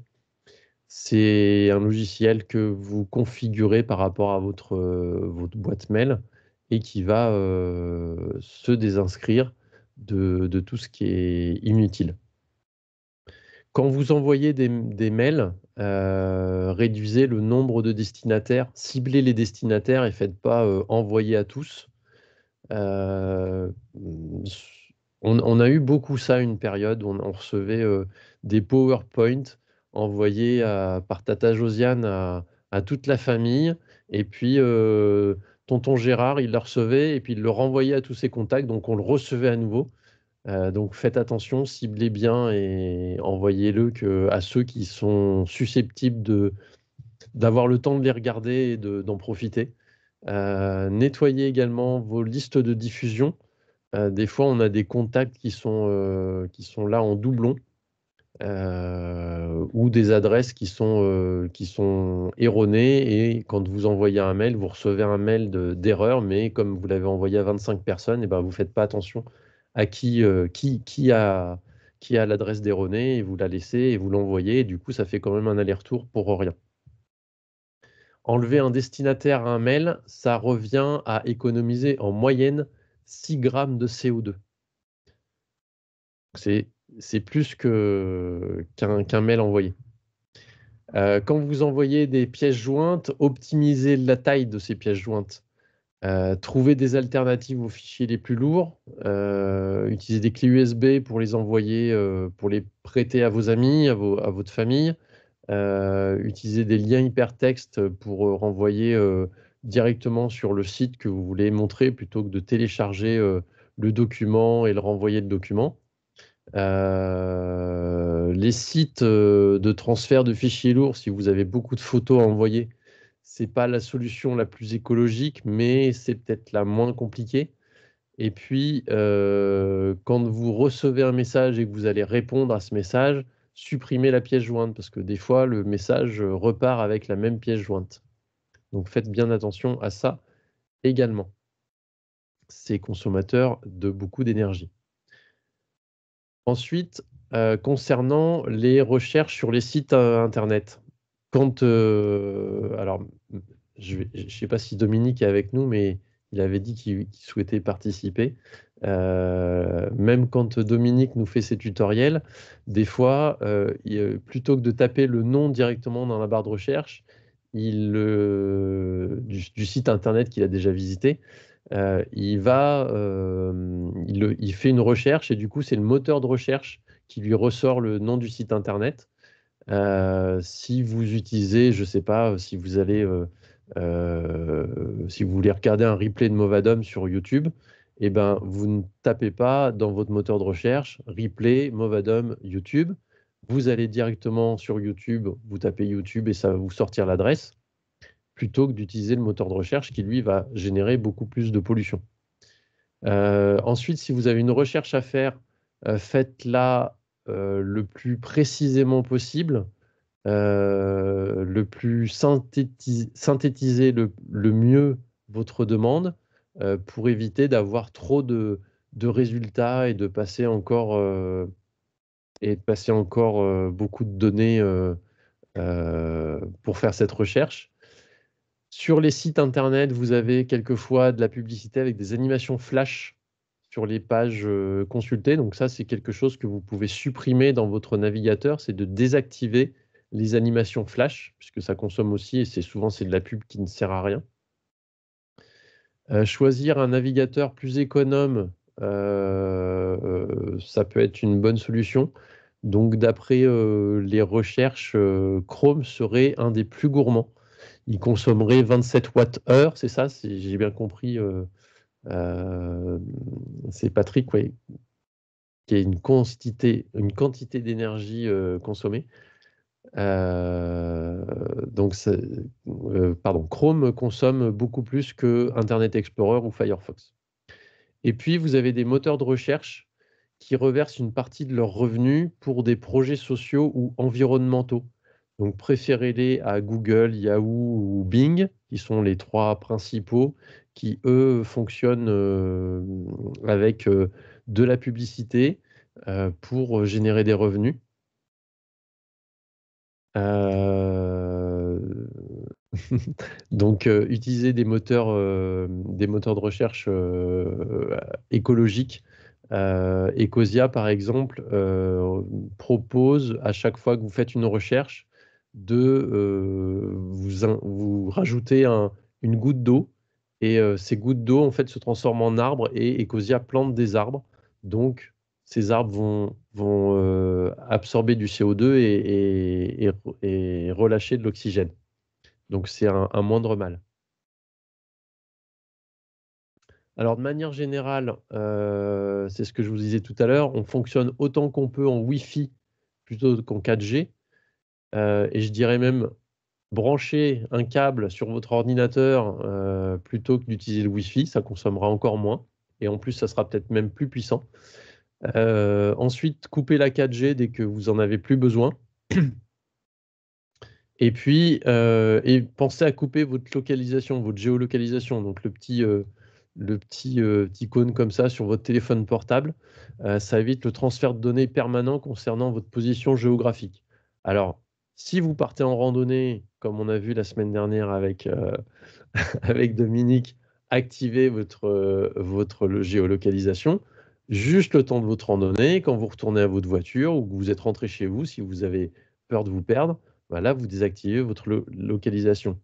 Speaker 2: C'est un logiciel que vous configurez par rapport à votre boîte mail et qui va, se désinscrire. de tout ce qui est inutile. Quand vous envoyez des mails, réduisez le nombre de destinataires, ciblez les destinataires et faites pas, envoyer à tous. Heu, on a eu beaucoup ça une période où on recevait, des PowerPoint envoyés par tata Josiane à toute la famille et puis, tonton Gérard, il le recevait et puis il le renvoyait à tous ses contacts, donc on le recevait à nouveau. Donc faites attention, ciblez bien et envoyez-le qu'à ceux qui sont susceptibles d'avoir le temps de les regarder et d'en profiter. Nettoyez également vos listes de diffusion. Des fois, on a des contacts qui sont là en doublon, ou des adresses qui sont erronées et quand vous envoyez un mail, vous recevez un mail d'erreur, mais comme vous l'avez envoyé à 25 personnes et ben, vous faites pas attention à qui a l'adresse erronée et vous la laissez et vous l'envoyez et du coup, ça fait quand même un aller-retour pour rien. Enlever un destinataire à un mail, ça revient à économiser en moyenne 6 grammes de CO2. C'est c'est plus qu'un mail envoyé. Quand vous envoyez des pièces jointes, optimisez la taille de ces pièces jointes. Trouvez des alternatives aux fichiers les plus lourds. Utilisez des clés USB pour les envoyer, pour les prêter à vos amis, à votre famille. Utilisez des liens hypertextes pour, renvoyer, directement sur le site que vous voulez montrer plutôt que de télécharger, le document et le renvoyer le document. Les sites, de transfert de fichiers lourds, si vous avez beaucoup de photos à envoyer, c'est pas la solution la plus écologique, mais c'est peut-être la moins compliquée. Et puis, quand vous recevez un message et que vous allez répondre à ce message, supprimez la pièce jointe parce que des fois, le message, repart avec la même pièce jointe. Donc faites bien attention à ça également. C'est consommateur de beaucoup d'énergie. Ensuite, concernant les recherches sur les sites, internet. Quand, alors, je ne sais pas si Dominique est avec nous, mais il avait dit qu'il souhaitait participer. Même quand Dominique nous fait ses tutoriels, des fois, plutôt que de taper le nom directement dans la barre de recherche, du site internet qu'il a déjà visité, il fait une recherche et du coup, c'est le moteur de recherche qui lui ressort le nom du site internet. Si vous utilisez, je sais pas, si vous voulez regarder un replay de Movadom sur YouTube, et ben, vous ne tapez pas dans votre moteur de recherche replay Movadom YouTube. Vous allez directement sur YouTube, vous tapez YouTube et ça va vous sortir l'adresse, plutôt que d'utiliser le moteur de recherche qui, lui, va générer beaucoup plus de pollution. Ensuite, si vous avez une recherche à faire, faites-la, le plus précisément possible, le plus synthétiser le mieux votre demande, pour éviter d'avoir trop de résultats et de passer encore, beaucoup de données, pour faire cette recherche. Sur les sites internet, vous avez quelquefois de la publicité avec des animations flash sur les pages, consultées. Donc ça, c'est quelque chose que vous pouvez supprimer dans votre navigateur, c'est de désactiver les animations flash, puisque ça consomme aussi et c'est de la pub qui ne sert à rien. Choisir un navigateur plus économe, ça peut être une bonne solution. Donc d'après, les recherches, Chrome serait un des plus gourmands. Il consommerait 27 Wh, c'est ça? Si j'ai bien compris, c'est Patrick, ouais, qui a une quantité d'énergie, consommée. Donc pardon, Chrome consomme beaucoup plus que Internet Explorer ou Firefox. Et puis vous avez des moteurs de recherche qui reversent une partie de leurs revenus pour des projets sociaux ou environnementaux. Donc préférez-les à Google, Yahoo ou Bing, qui sont les 3 principaux, qui eux fonctionnent, avec, de la publicité, pour générer des revenus. Heu, donc utilisez des moteurs de recherche, écologiques, Ecosia, par exemple, propose à chaque fois que vous faites une recherche de vous rajouter une goutte d'eau et ces gouttes d'eau en fait se transforment en arbres et Ecosia plante des arbres. Donc ces arbres vont absorber du CO2 et relâcher de l'oxygène. Donc c'est un moindre mal. Alors de manière générale, c'est ce que je vous disais tout à l'heure, on fonctionne autant qu'on peut en Wi-Fi plutôt qu'en 4G. Et je dirais même brancher un câble sur votre ordinateur plutôt que d'utiliser le Wi-Fi, ça consommera encore moins. Et en plus, ça sera peut-être même plus puissant. Ensuite, couper la 4G dès que vous en avez plus besoin. Et puis, pensez à couper votre localisation, votre géolocalisation, donc le petit icône comme ça sur votre téléphone portable. Ça évite le transfert de données permanent concernant votre position géographique. Alors, si vous partez en randonnée, comme on a vu la semaine dernière avec, avec Dominique, activez votre géolocalisation juste le temps de votre randonnée. Quand vous retournez à votre voiture ou que vous êtes rentré chez vous, si vous avez peur de vous perdre, là, vous désactivez votre localisation.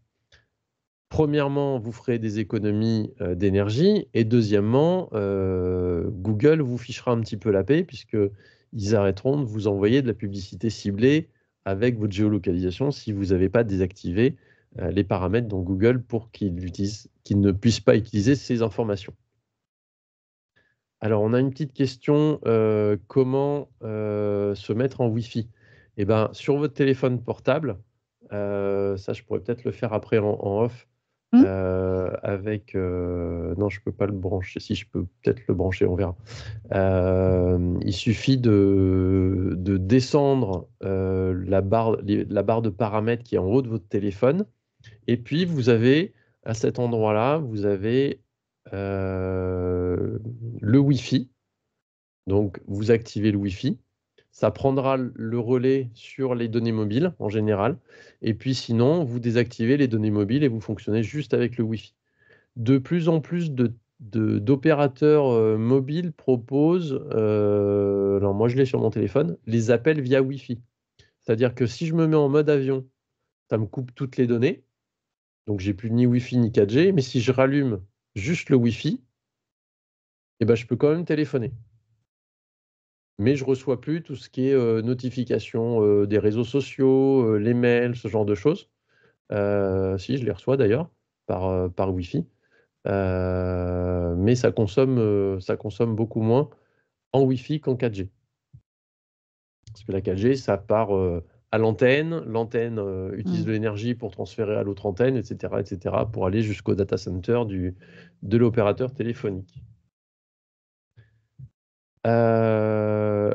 Speaker 2: Premièrement, vous ferez des économies d'énergie et deuxièmement, Google vous fichera un petit peu la paix puisqu'ils arrêteront de vous envoyer de la publicité ciblée avec votre géolocalisation si vous n'avez pas désactivé les paramètres dans Google pour qu'ils ne puissent pas utiliser ces informations. Alors, on a une petite question, comment se mettre en Wi-Fi? Eh ben, sur votre téléphone portable, ça je pourrais peut-être le faire après en off,
Speaker 1: Mmh.
Speaker 2: avec, non je peux pas le brancher, si je peux peut-être le brancher, on verra. Il suffit de descendre la barre de paramètres qui est en haut de votre téléphone et puis vous avez, à cet endroit-là, vous avez, le Wi-Fi. Donc vous activez le Wi-Fi. Ça prendra le relais sur les données mobiles en général. Et puis sinon, vous désactivez les données mobiles et vous fonctionnez juste avec le Wi-Fi. De plus en plus d'opérateurs mobiles proposent, alors moi je l'ai sur mon téléphone, les appels via Wi-Fi. C'est-à-dire que si je me mets en mode avion, ça me coupe toutes les données. Donc j'ai plus ni Wi-Fi ni 4G. Mais si je rallume juste le Wi-Fi, eh ben, je peux quand même téléphoner. Mais je reçois plus tout ce qui est notification des réseaux sociaux, les mails, ce genre de choses. Si, je les reçois d'ailleurs par Wi-Fi. Mais ça consomme beaucoup moins en Wi-Fi qu'en 4G. Parce que la 4G, ça part à l'antenne. L'antenne utilise de l'énergie pour transférer à l'autre antenne, etc., pour aller jusqu'au data center de l'opérateur téléphonique.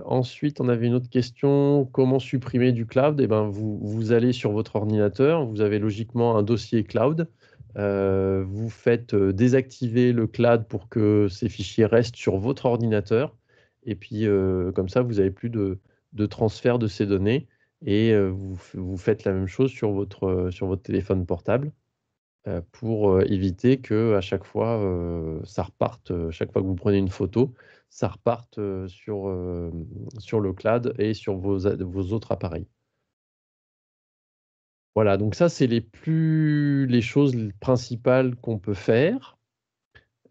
Speaker 2: Ensuite, on avait une autre question. Comment supprimer du cloud? Eh ben, vous allez sur votre ordinateur, vous avez logiquement un dossier cloud. Vous faites désactiver le cloud pour que ces fichiers restent sur votre ordinateur. Et puis, comme ça, vous n'avez plus de transfert de ces données. Et vous faites la même chose sur votre téléphone portable pour éviter que à chaque fois, ça reparte, chaque fois que vous prenez une photo, ça reparte sur le cloud et sur vos autres appareils. Voilà, donc ça, c'est les choses principales qu'on peut faire.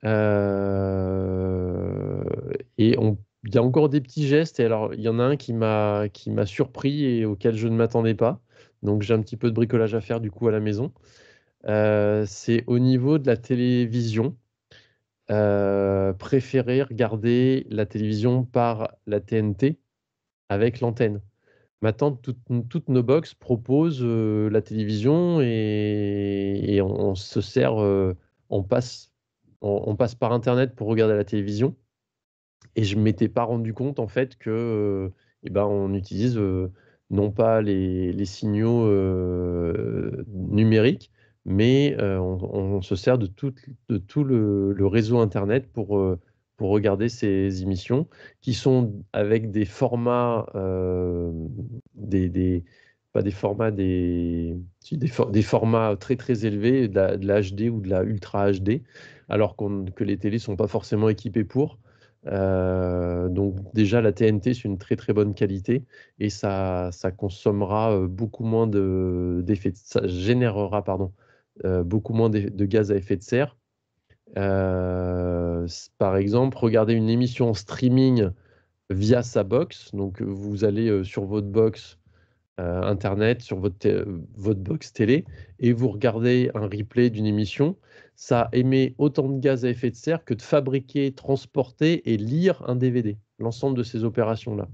Speaker 2: Et il y a encore des petits gestes. Et alors, il y en a un qui m'a surpris et auquel je ne m'attendais pas. Donc, j'ai un petit peu de bricolage à faire du coup à la maison. C'est au niveau de la télévision. Préférer regarder la télévision par la TNT avec l'antenne. Maintenant, toutes nos box proposent la télévision et on se sert, on passe par internet pour regarder la télévision. Et je ne m'étais pas rendu compte en fait que eh ben, on utilise non pas les signaux numériques, mais on se sert de tout le réseau internet pour regarder ces émissions qui sont avec des formats, pas des formats, des formats très très élevés, de la HD ou de la Ultra HD, alors que les télés ne sont pas forcément équipées pour. Donc déjà, la TNT, c'est une très, très bonne qualité et ça consommera, beaucoup moins ça générera, pardon, beaucoup moins de gaz à effet de serre. Par exemple, regardez une émission en streaming via sa box. Donc, vous allez, sur votre box, internet, sur votre box télé et vous regardez un replay d'une émission. Ça émet autant de gaz à effet de serre que de fabriquer, transporter et lire un DVD. L'ensemble de ces opérations-là.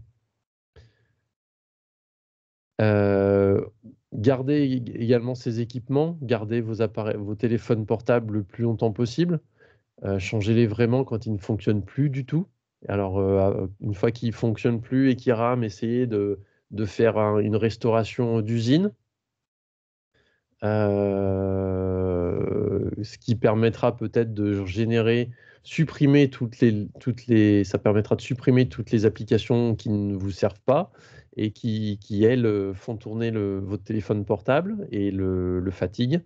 Speaker 2: Gardez également ces équipements, gardez vos téléphones portables le plus longtemps possible. Changez-les vraiment quand ils ne fonctionnent plus du tout. Alors, une fois qu'ils ne fonctionnent plus et qu'ils rament, essayez de faire une restauration d'usine. Ce qui permettra peut-être de supprimer ça permettra de supprimer toutes les applications qui ne vous servent pas et qui elles, font tourner votre téléphone portable et le fatiguent.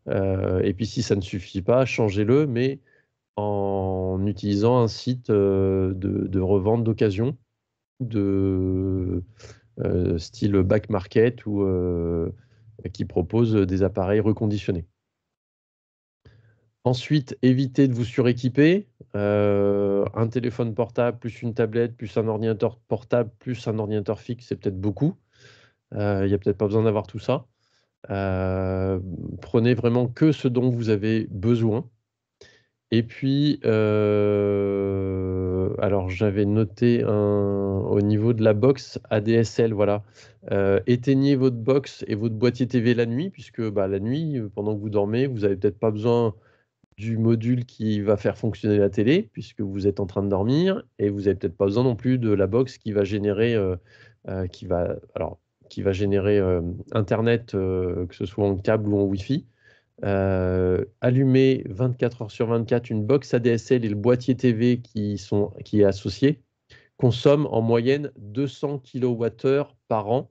Speaker 2: Et puis si ça ne suffit pas, changez-le, mais en utilisant un site, de revente d'occasion, de style back market ou qui propose des appareils reconditionnés. Ensuite, évitez de vous suréquiper. Un téléphone portable, plus une tablette, plus un ordinateur portable, plus un ordinateur fixe, c'est peut-être beaucoup. Il y a peut-être pas besoin d'avoir tout ça. Prenez vraiment que ce dont vous avez besoin. Et puis, alors j'avais noté au niveau de la box ADSL, voilà. Éteignez votre box et votre boîtier TV la nuit puisque, bah, la nuit, pendant que vous dormez, vous avez peut-être pas besoin du module qui va faire fonctionner la télé puisque vous êtes en train de dormir et vous avez peut-être pas besoin non plus de la box qui va générer, qui va générer, internet, que ce soit en câble ou en Wi-Fi. Allumer 24 heures sur 24 une box ADSL et le boîtier TV qui est associé consomment en moyenne 200 kWh par an,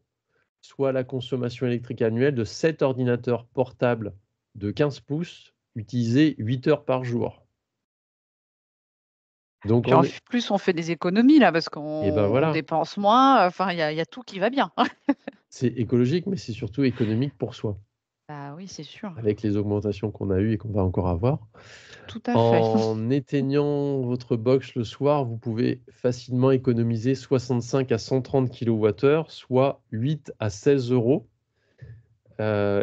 Speaker 2: soit la consommation électrique annuelle de 7 ordinateurs portables de 15 pouces utilisés 8 heures par jour. Donc
Speaker 1: Puis en plus, on fait des économies là parce
Speaker 2: et ben
Speaker 1: qu'on
Speaker 2: voilà,
Speaker 1: dépense moins. Enfin, il y a tout qui va bien.
Speaker 2: c'est écologique, mais c'est surtout économique pour soi,
Speaker 1: Bah oui, c'est sûr.
Speaker 2: avec les augmentations qu'on a eues et qu'on va encore avoir.
Speaker 1: Tout à fait.
Speaker 2: En éteignant votre box le soir, vous pouvez facilement économiser 65 à 130 kWh, soit 8 à 16 euros.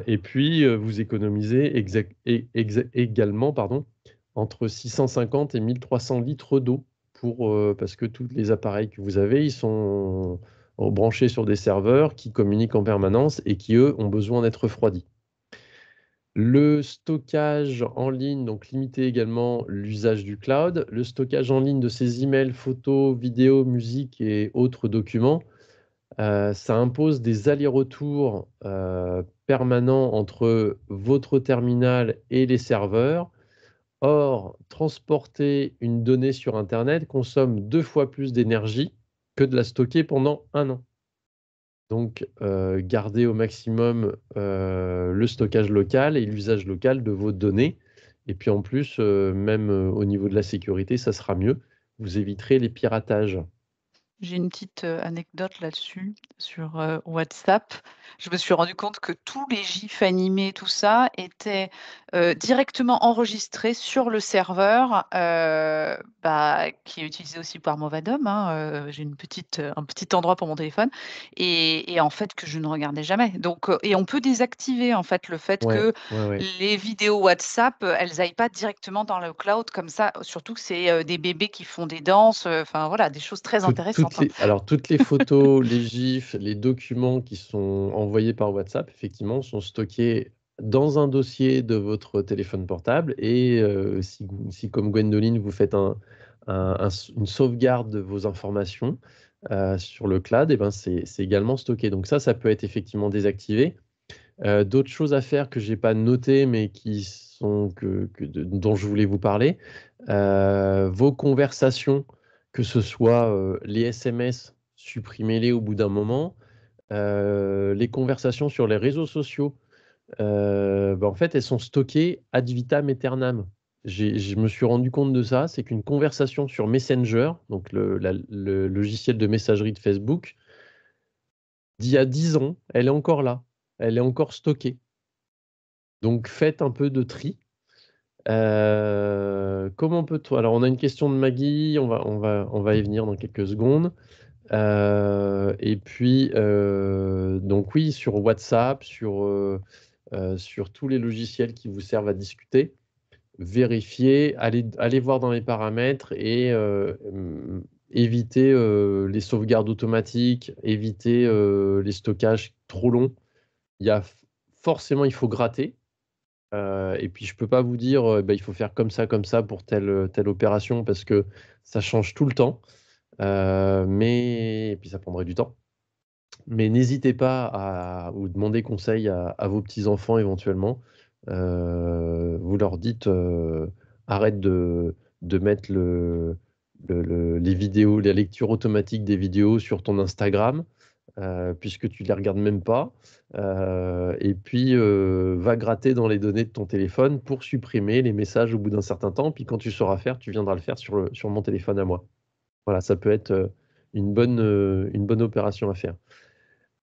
Speaker 2: Et puis, vous économisez également, pardon, entre 650 et 1300 litres d'eau parce que tous les appareils que vous avez, ils sont branchés sur des serveurs qui communiquent en permanence et qui, eux, ont besoin d'être refroidis. Le stockage en ligne, donc limiter également l'usage du cloud. Le stockage en ligne de ces emails, photos, vidéos, musique et autres documents, ça impose des allers-retours, permanents entre votre terminal et les serveurs. Or, transporter une donnée sur internet consomme 2 fois plus d'énergie que de la stocker pendant 1 an. Donc, gardez au maximum, le stockage local et l'usage local de vos données et puis en plus, même, au niveau de la sécurité, ça sera mieux. Vous éviterez les piratages.
Speaker 1: J'ai une petite, anecdote là-dessus, sur, WhatsApp. Je me suis rendu compte que tous les gifs animés, tout ça, étaient, directement enregistrés sur le serveur, bah, qui est utilisé aussi par Movadom, hein. J'ai un petit endroit pour mon téléphone et en fait, que je ne regardais jamais. Donc, et on peut désactiver, en fait, le fait
Speaker 2: Ouais,
Speaker 1: que
Speaker 2: ouais, ouais.
Speaker 1: les vidéos WhatsApp, elles aillent pas directement dans le cloud comme ça, surtout que c'est, des bébés qui font des danses, enfin voilà, des choses très intéressantes, hein.
Speaker 2: Toutes les photos, les gifs, les documents qui sont envoyés par WhatsApp, effectivement, sont stockés dans un dossier de votre téléphone portable et si comme Gwendoline, vous faites une sauvegarde de vos informations, sur le cloud et ben, c'est également stocké. Donc ça peut être effectivement désactivé. D'autres choses à faire que j'ai pas notées, mais qui sont dont je voulais vous parler, vos conversations, que ce soit, les SMS, supprimez-les au bout d'un moment. Les conversations sur les réseaux sociaux, bah, en fait, elles sont stockées ad vitam aeternam. je me suis rendu compte de ça, c'est qu'une conversation sur Messenger, donc le logiciel de messagerie de Facebook, d'il y a 10 ans, elle est encore là, elle est encore stockée. Donc faites un peu de tri. Comment peut-on... Alors on a une question de Maggie, on va y venir dans quelques secondes. Et puis, donc oui, sur WhatsApp, sur tous les logiciels qui vous servent à discuter, vérifiez, allez voir dans les paramètres et évitez les sauvegardes automatiques, évitez les stockages trop longs. Forcément, il faut gratter. Et puis, je peux pas vous dire, bah, il faut faire comme ça pour telle opération parce que ça change tout le temps. Et puis, ça prendrait du temps. Mais n'hésitez pas à ou demander conseil à vos petits-enfants éventuellement. Vous leur dites, arrête de mettre les vidéos, la lecture automatique des vidéos sur ton Instagram, puisque tu les regardes même pas. Et puis, va gratter dans les données de ton téléphone pour supprimer les messages au bout d'un certain temps. Puis quand tu sauras faire, tu viendras le faire sur mon téléphone à moi. Voilà, ça peut être une bonne opération à faire.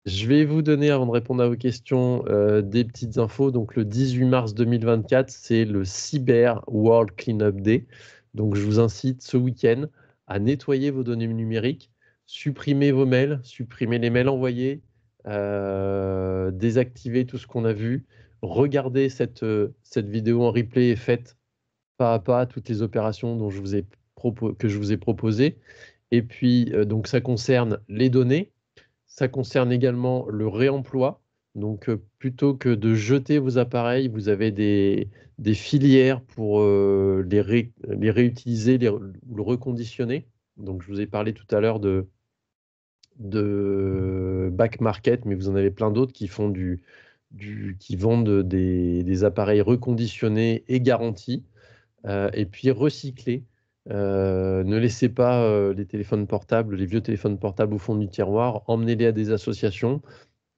Speaker 2: Je vais vous donner, avant de répondre à vos questions, des petites infos. Donc, le 18 mars 2024, c'est le Cyber World Cleanup Day. Donc, je vous incite ce week-end à nettoyer vos données numériques, supprimer vos mails, supprimer les mails envoyés, désactiver tout ce qu'on a vu. Regardez cette vidéo en replay et faites pas à pas toutes les opérations dont que je vous ai proposées. Et puis, donc, ça concerne les données. Ça concerne également le réemploi. Donc, plutôt que de jeter vos appareils, vous avez des filières pour les réutiliser ou le reconditionner. Donc, je vous ai parlé tout à l'heure de back market, mais vous en avez plein d'autres qui qui vendent des appareils reconditionnés et garantis. Et puis recycler. Ne laissez pas les téléphones portables, les vieux téléphones portables au fond du tiroir. Emmenez-les à des associations.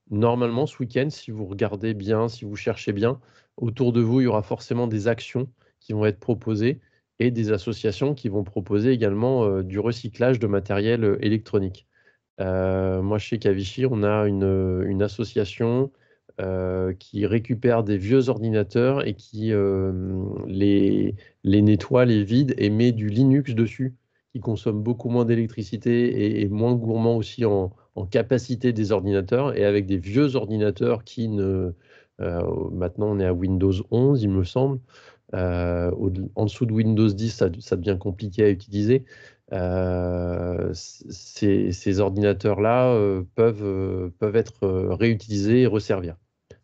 Speaker 2: Normalement, ce week-end, si vous regardez bien, si vous cherchez bien, autour de vous, il y aura forcément des actions qui vont être proposées et des associations qui vont proposer également du recyclage de matériel électronique. Moi, je sais qu'à Vichy, on a une association qui récupère des vieux ordinateurs et qui les nettoie, les vide et met du Linux dessus, qui consomme beaucoup moins d'électricité et est moins gourmand aussi en capacité des ordinateurs, et avec des vieux ordinateurs qui ne... maintenant, on est à Windows 11, il me semble. En dessous de Windows 10, ça devient compliqué à utiliser. Ces ordinateurs-là peuvent être réutilisés et resservir.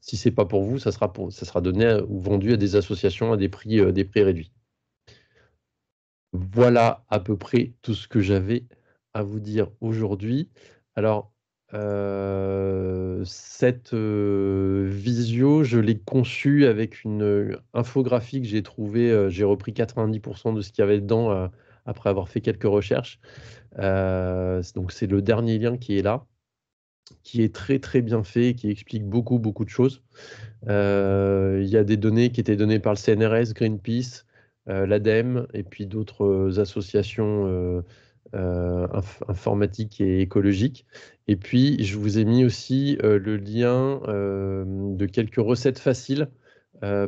Speaker 2: Si c'est pas pour vous, ça sera donné ou vendu à des associations à des prix réduits. Voilà à peu près tout ce que j'avais à vous dire aujourd'hui. Alors, cette visio, je l'ai conçue avec une infographie que j'ai trouvée. J'ai repris 90% de ce qu'il y avait dedans après avoir fait quelques recherches. Donc, c'est le dernier lien qui est là, qui est très très bien fait, qui explique beaucoup beaucoup de choses. Il y a des données qui étaient données par le CNRS, Greenpeace, l'ADEME et puis d'autres associations informatiques et écologiques. Et puis, je vous ai mis aussi le lien de quelques recettes faciles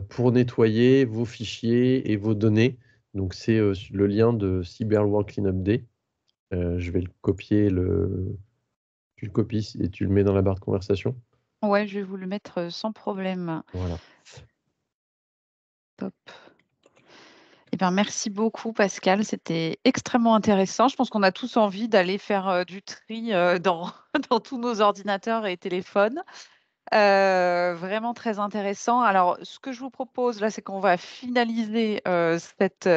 Speaker 2: pour nettoyer vos fichiers et vos données. Donc, c'est le lien de Cyber World Cleanup Day. Je vais le copier, tu le copies et tu le mets dans la barre de conversation.
Speaker 1: Ouais, je vais vous le mettre sans problème.
Speaker 2: Voilà.
Speaker 1: Top. Eh bien, merci beaucoup, Pascal. C'était extrêmement intéressant. Je pense qu'on a tous envie d'aller faire du tri dans, dans tous nos ordinateurs et téléphones. Vraiment très intéressant. Alors, ce que je vous propose là, c'est qu'on va finaliser cette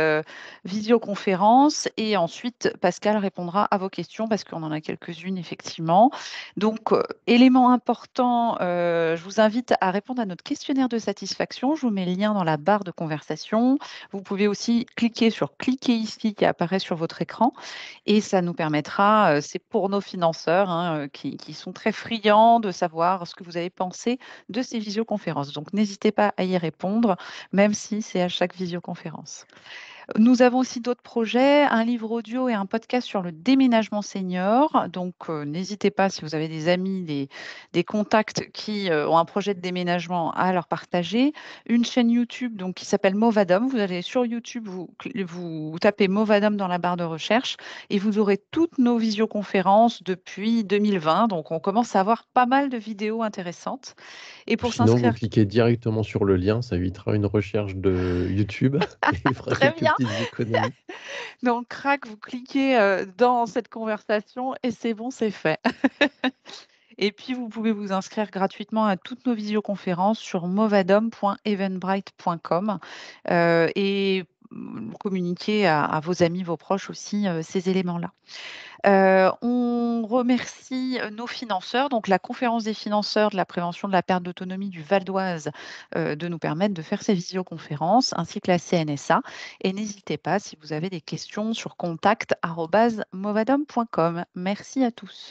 Speaker 1: visioconférence et ensuite Pascal répondra à vos questions parce qu'on en a quelques-unes effectivement. Donc, élément important, je vous invite à répondre à notre questionnaire de satisfaction. Je vous mets le lien dans la barre de conversation. Vous pouvez aussi cliquer sur cliquer ici qui apparaît sur votre écran. Et ça nous permettra, c'est pour nos financeurs hein, qui sont très friands de savoir ce que vous avez pensez de ces visioconférences. Donc, n'hésitez pas à y répondre, même si c'est à chaque visioconférence. Nous avons aussi d'autres projets, un livre audio et un podcast sur le déménagement senior. Donc, n'hésitez pas, si vous avez des amis, des contacts qui ont un projet de déménagement, à leur partager. Une chaîne YouTube donc, qui s'appelle Movadom. Vous allez sur YouTube, vous tapez Movadom dans la barre de recherche et vous aurez toutes nos visioconférences depuis 2020. Donc, on commence à avoir pas mal de vidéos intéressantes. Et pour
Speaker 2: Sinon, vous
Speaker 1: s'inscrire,
Speaker 2: cliquez directement sur le lien, ça évitera une recherche de YouTube et il fera
Speaker 1: très
Speaker 2: quelques
Speaker 1: bien.
Speaker 2: petites économies.
Speaker 1: Donc, crac, vous cliquez dans cette conversation et c'est bon, c'est fait. Et puis, vous pouvez vous inscrire gratuitement à toutes nos visioconférences sur movadom.eventbrite.com et communiquer à vos amis, vos proches aussi ces éléments-là. On remercie nos financeurs, donc la conférence des financeurs de la prévention de la perte d'autonomie du Val d'Oise, de nous permettre de faire ces visioconférences, ainsi que la CNSA. Et n'hésitez pas si vous avez des questions sur contact@movadom.com. Merci à tous.